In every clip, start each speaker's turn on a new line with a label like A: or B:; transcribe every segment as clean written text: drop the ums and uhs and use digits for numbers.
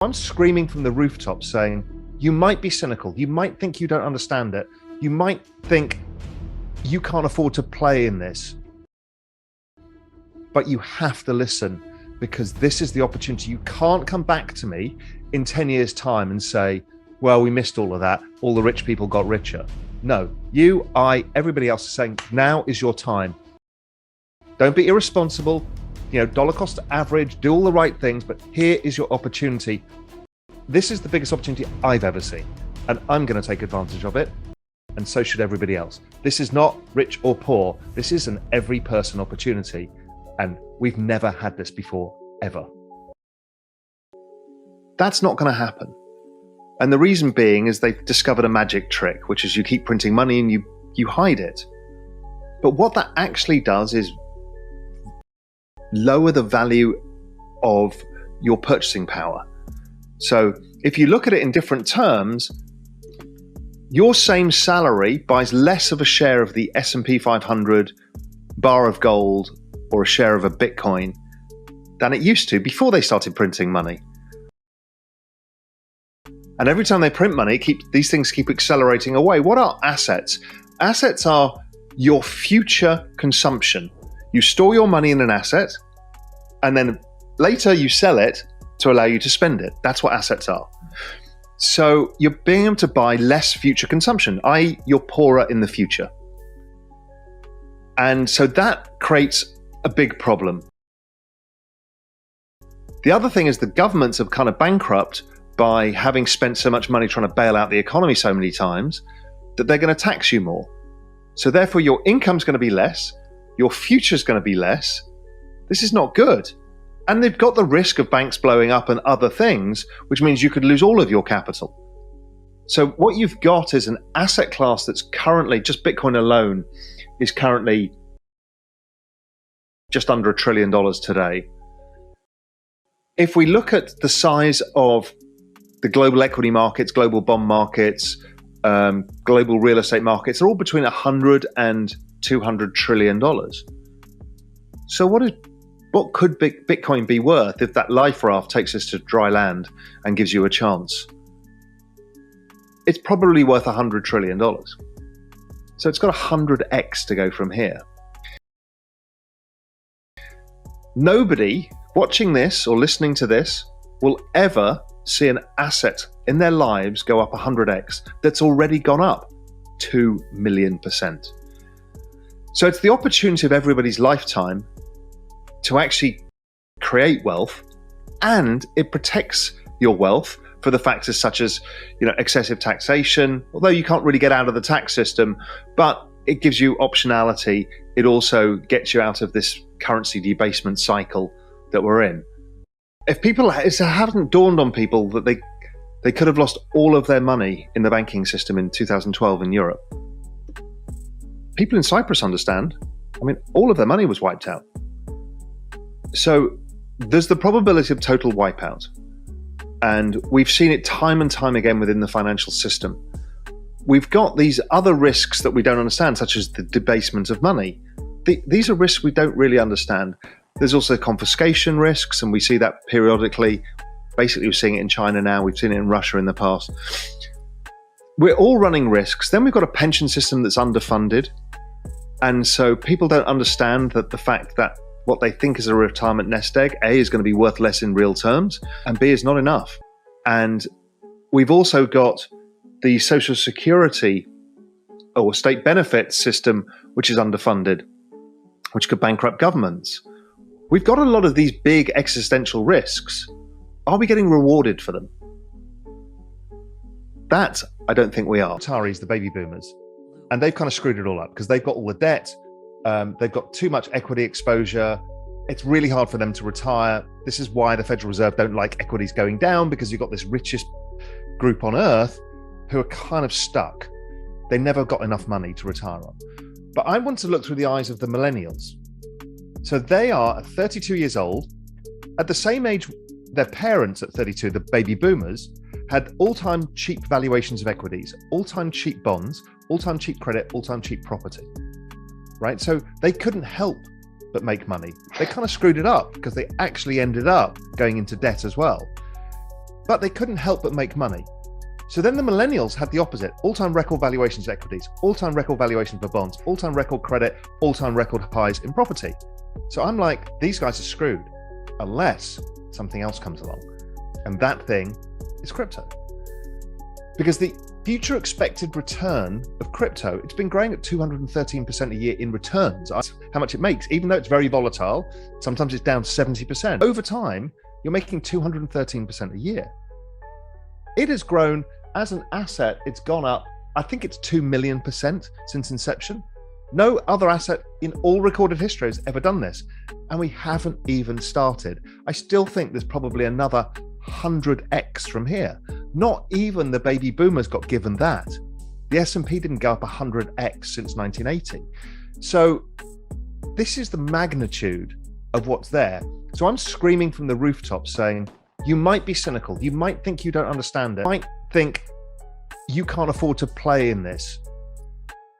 A: I'm screaming from the rooftops saying, you might be cynical. You might think you don't understand it. You might think you can't afford to play in this. But you have to listen, because this is the opportunity. You can't come back to me in 10 years' time and say, well, we missed all of that. All the rich people got richer. No, you, I, everybody else is saying, now is your time. Don't be irresponsible. Dollar cost average, do all the right things, but here is your opportunity. This is the biggest opportunity I've ever seen, and I'm going to take advantage of it, and so should everybody else. This is not rich or poor. This is an every person opportunity, and we've never had this before, ever. That's not going to happen. And the reason being is they've discovered a magic trick, which is you keep printing money and you hide it. But what that actually does is lower the value of your purchasing power. So if you look at it in different terms, your same salary buys less of a share of the S&P 500, bar of gold, or a share of a Bitcoin than it used to before they started printing money. And every time they print money, these things keep accelerating away. What are assets? Assets are your future consumption. You store your money in an asset, and then later you sell it to allow you to spend it. That's what assets are. So you're being able to buy less future consumption, i.e. you're poorer in the future. And so that creates a big problem. The other thing is the governments have kind of bankrupt by having spent so much money trying to bail out the economy so many times that they're going to tax you more. So therefore your income's going to be less, your future's going to be less. This is not good. And they've got the risk of banks blowing up and other things, which means you could lose all of your capital. So what you've got is an asset class that's currently, just Bitcoin alone, is currently just under $1 trillion today. If we look at the size of the global equity markets, global bond markets, global real estate markets, they're all between 100 and $200 trillion. So what could Bitcoin be worth if that life raft takes us to dry land and gives you a chance? It's probably worth $100 trillion. So it's got 100x to go from here. Nobody watching this or listening to this will ever see an asset in their lives go up 100x that's already gone up 2 million%. So it's the opportunity of everybody's lifetime to actually create wealth, and it protects your wealth for the factors such as, excessive taxation, although you can't really get out of the tax system, but it gives you optionality. It also gets you out of this currency debasement cycle that we're in. If people, it hasn't dawned on people that they could have lost all of their money in the banking system in 2012 in Europe. People in Cyprus understand. All of their money was wiped out. So there's the probability of total wipeout. And we've seen it time and time again within the financial system. We've got these other risks that we don't understand, such as the debasement of money. These are risks we don't really understand. There's also confiscation risks, and we see that periodically. Basically, we're seeing it in China now. We've seen it in Russia in the past. We're all running risks. Then we've got a pension system that's underfunded. And so people don't understand that the fact that what they think is a retirement nest egg, A, is going to be worth less in real terms, and B, is not enough. And we've also got the social security or state benefit system, which is underfunded, which could bankrupt governments. We've got a lot of these big existential risks. Are we getting rewarded for them? That, I don't think we are. Ataris, the baby boomers, and they've kind of screwed it all up because they've got all the debt. They've got too much equity exposure. It's really hard for them to retire. This is why the Federal Reserve don't like equities going down, because you've got this richest group on earth who are kind of stuck. They never got enough money to retire on. But I want to look through the eyes of the millennials. So they are 32 years old. At the same age, their parents at 32, the baby boomers, had all-time cheap valuations of equities, all-time cheap bonds, all-time cheap credit, all-time cheap property, right? So they couldn't help but make money. They kind of screwed it up because they actually ended up going into debt as well. but they couldn't help but make money. So then the millennials had the opposite: all-time record valuations of equities, all-time record valuations for bonds, all-time record credit, all-time record highs in property. So I'm like, these guys are screwed unless something else comes along. And that thing is crypto. Because the future expected return of crypto, it's been growing at 213% a year in returns. That's how much it makes, even though it's very volatile. Sometimes it's down to 70%. Over time, you're making 213% a year. It has grown as an asset. It's gone up, I think it's 2 million% since inception. No other asset in all recorded history has ever done this. And we haven't even started. I still think there's probably another 100x from here. Not even the baby boomers got given that. The S&P didn't go up 100x since 1980. So this is the magnitude of what's there. So I'm screaming from the rooftops saying, you might be cynical. You might think you don't understand it. You might think you can't afford to play in this,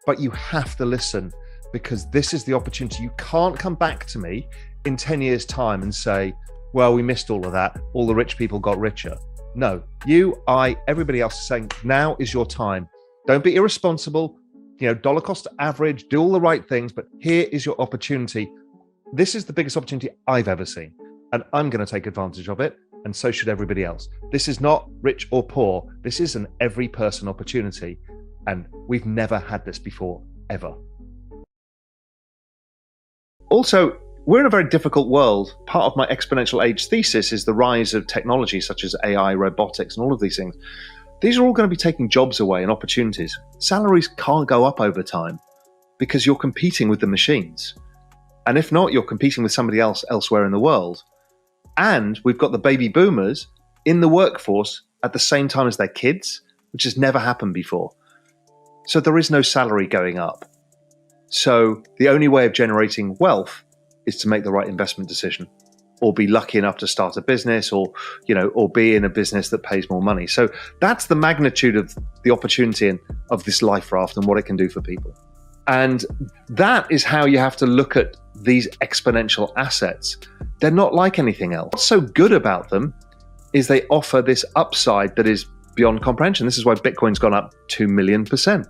A: but you have to listen, because this is the opportunity. You can't come back to me in 10 years' time and say, well, we missed all of that. All the rich people got richer. No, you, I, everybody else is saying, now is your time. Don't be irresponsible, dollar cost average, do all the right things, but here is your opportunity. This is the biggest opportunity I've ever seen, and I'm going to take advantage of it. And so should everybody else. This is not rich or poor. This is an every person opportunity. And we've never had this before, ever. Also, we're in a very difficult world. Part of my exponential age thesis is the rise of technology such as AI, robotics, and all of these things. These are all going to be taking jobs away and opportunities. Salaries can't go up over time because you're competing with the machines. And if not, you're competing with somebody else elsewhere in the world. And we've got the baby boomers in the workforce at the same time as their kids, which has never happened before. So there is no salary going up. So the only way of generating wealth is to make the right investment decision, or be lucky enough to start a business, or be in a business that pays more money. So that's the magnitude of the opportunity of this life raft and what it can do for people. And that is how you have to look at these exponential assets. They're not like anything else. What's so good about them is they offer this upside that is beyond comprehension. This is why Bitcoin's gone up 2 million%.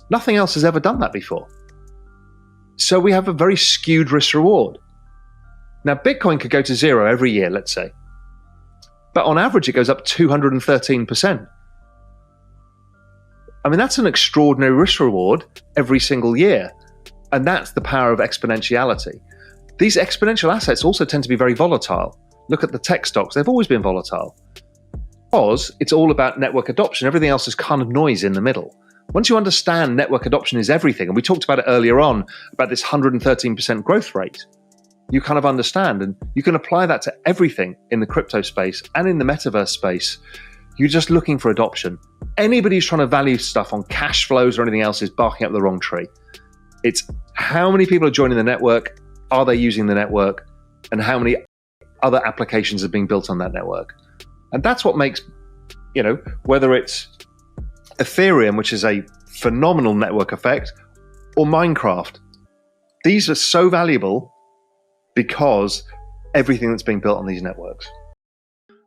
A: Nothing else has ever done that before. So we have a very skewed risk reward. Now, Bitcoin could go to zero every year, let's say. But on average, it goes up 213%. I mean, that's an extraordinary risk reward every single year. And that's the power of exponentiality. These exponential assets also tend to be very volatile. Look at the tech stocks, they've always been volatile. Because it's all about network adoption. Everything else is kind of noise in the middle. Once you understand network adoption is everything, and we talked about it earlier on, about this 113% growth rate, you kind of understand, and you can apply that to everything in the crypto space and in the metaverse space. You're just looking for adoption. Anybody who's trying to value stuff on cash flows or anything else is barking up the wrong tree. It's how many people are joining the network, are they using the network, and how many other applications are being built on that network. And that's what makes, whether it's Ethereum, which is a phenomenal network effect, or Minecraft, these are so valuable because everything that's being built on these networks.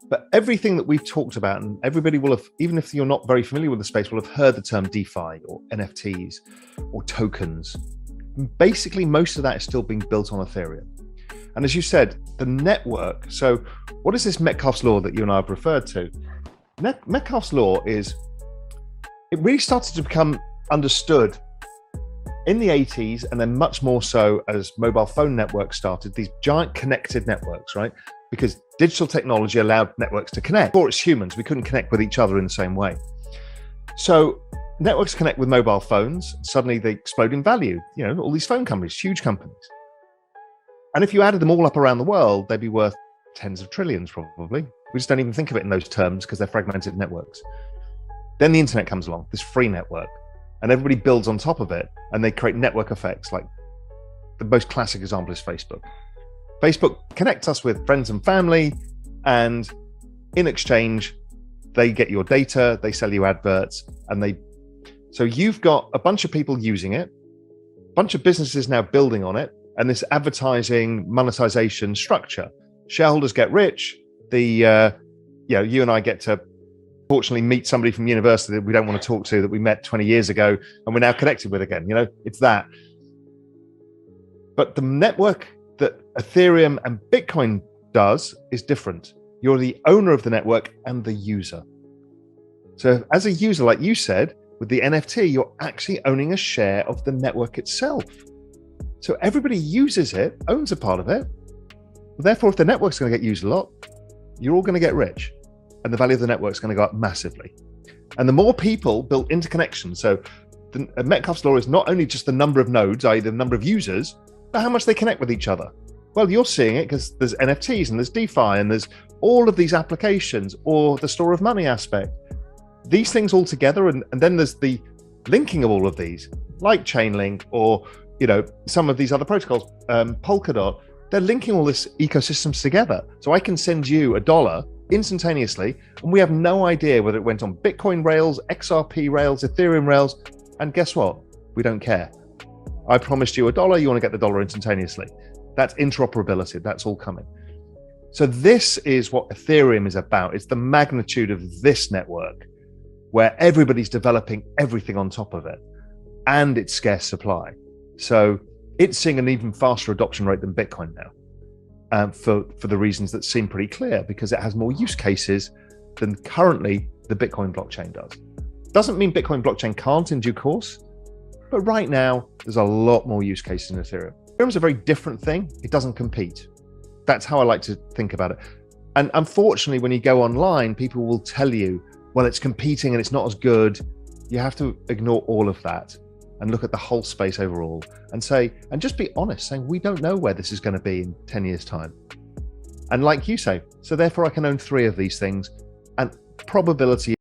A: But everything that we've talked about, and everybody will have, even if you're not very familiar with the space, will have heard the term DeFi or NFTs or tokens. Basically, most of that is still being built on Ethereum. And as you said, the network. So what is this Metcalfe's law that you and I have referred to? Metcalfe's law is, it really started to become understood in the 80s, and then much more so as mobile phone networks started, these giant connected networks, right? Because digital technology allowed networks to connect. Before it's humans, we couldn't connect with each other in the same way. So networks connect with mobile phones, suddenly they explode in value. All these phone companies, huge companies. And if you added them all up around the world, they'd be worth tens of trillions probably. We just don't even think of it in those terms because they're fragmented networks. Then the internet comes along, this free network, and everybody builds on top of it, and they create network effects. Like the most classic example is Facebook. Facebook connects us with friends and family, and in exchange, they get your data, they sell you adverts, so you've got a bunch of people using it, a bunch of businesses now building on it, and this advertising monetization structure. Shareholders get rich, the you and I get to fortunately meet somebody from university that we don't want to talk to, that we met 20 years ago and we're now connected with again. It's that. But the network that Ethereum and Bitcoin does is different. You're the owner of the network and the user. So as a user, like you said, with the NFT, you're actually owning a share of the network itself. So everybody uses it, owns a part of it. Therefore, if the network's going to get used a lot, you're all going to get rich. And the value of the network is going to go up massively. And the more people build interconnections, so Metcalfe's law is not only just the number of nodes, i.e. the number of users, but how much they connect with each other. Well, you're seeing it because there's NFTs and there's DeFi and there's all of these applications, or the store of money aspect. These things all together, and then there's the linking of all of these, like Chainlink or some of these other protocols, Polkadot. They're linking all this ecosystems together. So I can send you $1 instantaneously, and we have no idea whether it went on Bitcoin rails, XRP rails, Ethereum rails. And guess what? We don't care. I promised you $1, you want to get the dollar instantaneously. That's interoperability. That's all coming. So this is what Ethereum is about. It's the magnitude of this network where everybody's developing everything on top of it, and it's scarce supply. So it's seeing an even faster adoption rate than Bitcoin now, for the reasons that seem pretty clear, because it has more use cases than currently the Bitcoin blockchain does. Doesn't mean Bitcoin blockchain can't in due course, but right now there's a lot more use cases in Ethereum. Ethereum's a very different thing. It doesn't compete. That's how I like to think about it. And unfortunately, when you go online, people will tell you, well, it's competing and it's not as good. You have to ignore all of that and look at the whole space overall and just be honest, saying we don't know where this is going to be in 10 years' time. And like you say, so therefore I can own 3 of these things, and probability